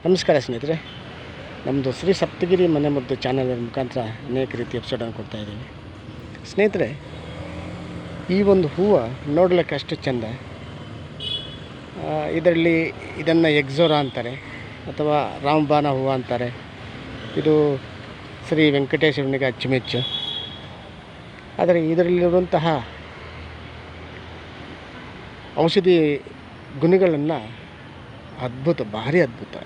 ನಮಸ್ಕಾರ ಸ್ನೇಹಿತರೆ, ನಮ್ಮದು ಶ್ರೀ ಸಪ್ತಗಿರಿ ಮನೆಮದ್ದು ಚಾನಲ್ ಮುಖಾಂತರ ಅನೇಕ ರೀತಿ ಎಪಿಸೋಡನ್ನು ಕೊಡ್ತಾಯಿದ್ದೀವಿ. ಸ್ನೇಹಿತರೆ, ಈ ಒಂದು ಹೂವು ನೋಡಲಿಕ್ಕೆ ಅಷ್ಟು ಚೆಂದ. ಇದರಲ್ಲಿ ಇದನ್ನು ಎಕ್ಸೋರಾ ಅಂತಾರೆ ಅಥವಾ ರಾಮಬಾಣ ಹೂವು ಅಂತಾರೆ. ಇದು ಶ್ರೀ ವೆಂಕಟೇಶ್ವರನಿಗೆ ಅಚ್ಚುಮೆಚ್ಚು. ಆದರೆ ಇದರಲ್ಲಿರುವಂತಹ ಔಷಧಿ ಗುಣಗಳನ್ನು ಅದ್ಭುತ, ಭಾರಿ ಅದ್ಭುತ.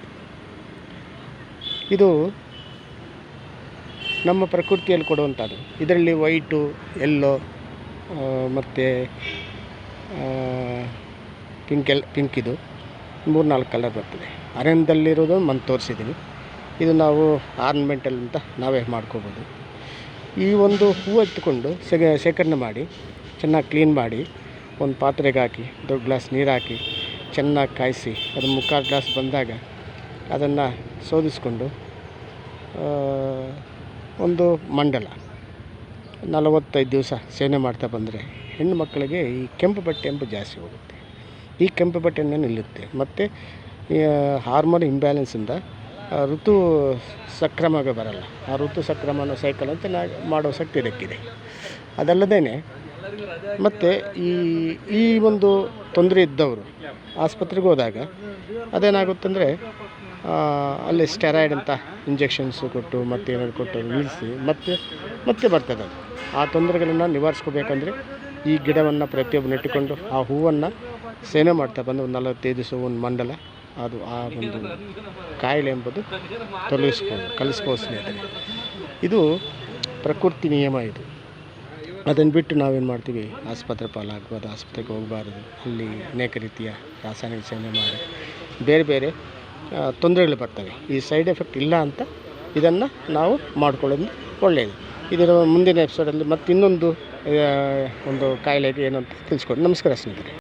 ಇದು ನಮ್ಮ ಪ್ರಕೃತಿಯಲ್ಲಿ ಕೊಡುವಂಥದ್ದು. ಇದರಲ್ಲಿ ವೈಟು, ಯೆಲ್ಲೋ ಮತ್ತು ಪಿಂಕ್ ಇದು 3-4 ಕಲರ್ ಬರ್ತದೆ. ಅರೇಂಜಲ್ಲಿರೋದು ತೋರಿಸಿದ್ದೀನಿ. ಇದು ನಾವು ಆರ್ನಮೆಂಟಲ್ ಅಂತ ನಾವೇ ಮಾಡ್ಕೋಬೋದು. ಈ ಒಂದು ಹೂವು ಎತ್ತುಕೊಂಡು ಶೇಖರಣೆ ಮಾಡಿ ಚೆನ್ನಾಗಿ ಕ್ಲೀನ್ ಮಾಡಿ ಒಂದು ಪಾತ್ರೆಗೆ ಹಾಕಿ ದೊಡ್ಡ ಗ್ಲಾಸ್ ನೀರು ಹಾಕಿ ಚೆನ್ನಾಗಿ ಕಾಯಿಸಿ ಅದು 3/4 ಗ್ಲಾಸ್ ಬಂದಾಗ ಅದನ್ನು ಶೋಧಿಸ್ಕೊಂಡು ಒಂದು ಮಂಡಲ 45 ದಿವಸ ಸೇವನೆ ಮಾಡ್ತಾ ಬಂದರೆ ಹೆಣ್ಣು ಮಕ್ಕಳಿಗೆ ಈ ಕೆಂಪು ಬಟ್ಟೆ ಎಂಬ ಜಾಸ್ತಿ ಹೋಗುತ್ತೆ. ಈ ಕೆಂಪು ಬಟ್ಟೆಯನ್ನು ನಿಲ್ಲುತ್ತೆ. ಮತ್ತು ಹಾರ್ಮೋನ್ ಇಂಬ್ಯಾಲೆನ್ಸಿಂದ ಋತು ಸಕ್ರಮಕ್ಕೆ ಬರಲ್ಲ. ಆ ಋತು ಸಕ್ರಮಣ ಸೈಕಲ್ ಅಂತ ಮಾಡೋ ಶಕ್ತಿ ಇದಕ್ಕಿದೆ. ಅದಲ್ಲದೇ ಮತ್ತು ಈ ಒಂದು ತೊಂದರೆ ಇದ್ದವರು ಆಸ್ಪತ್ರೆಗೆ ಹೋದಾಗ ಅದೇನಾಗುತ್ತಂದರೆ ಅಲ್ಲಿ ಸ್ಟೆರಾಯ್ಡ್ ಅಂತ ಇಂಜೆಕ್ಷನ್ಸು ಕೊಟ್ಟು ಏನಾದ್ರು ಕೊಟ್ಟು ನಿಲ್ಲಿಸಿ ಮತ್ತೆ ಬರ್ತದೆ. ಅದು ಆ ತೊಂದರೆಗಳನ್ನು ನಿವಾರಿಸ್ಕೋಬೇಕಂದ್ರೆ ಈ ಗಿಡವನ್ನು ಪ್ರತಿಯೊಬ್ಬರು ನೆಟ್ಟುಕೊಂಡು ಆ ಹೂವನ್ನು ಸೇವನೆ ಮಾಡ್ತಾ ಬಂದು 45 ದಿವಸ ಒಂದು ಮಂಡಲ ಅದು ಆ ಒಂದು ಕಾಯಿಲೆ ಎಂಬುದು ಕಲಿಸ್ಬೋದು ಸ್ನೇಹಿತರೆ. ಇದು ಪ್ರಕೃತಿ ನಿಯಮ. ಇದು ಅದನ್ನು ಬಿಟ್ಟು ನಾವೇನು ಮಾಡ್ತೀವಿ, ಆಸ್ಪತ್ರೆ ಪಾಲಾಗ್ಬೋದು, ಆಸ್ಪತ್ರೆಗೆ ಹೋಗಬಾರ್ದು. ಅಲ್ಲಿ ಅನೇಕ ರೀತಿಯ ರಾಸಾಯನಿಕ ಸೇವನೆ ಮಾಡಿ ಬೇರೆ ಬೇರೆ ತೊಂದರೆಗಳು ಬರ್ತವೆ. ಈ ಸೈಡ್ ಎಫೆಕ್ಟ್ ಇಲ್ಲ ಅಂತ ಇದನ್ನು ನಾವು ಮಾಡ್ಕೊಳ್ಳೋದು ಒಳ್ಳೆಯದು. ಇದರ ಮುಂದಿನ ಎಪಿಸೋಡಲ್ಲಿ ಇನ್ನೊಂದು ಒಂದು ಕಾಯಿಲೆಗೆ ಏನು ಅಂತ ತಿಳಿಸ್ಕೊಡಿ. ನಮಸ್ಕಾರ ಸ್ನೇಹಿತರೆ.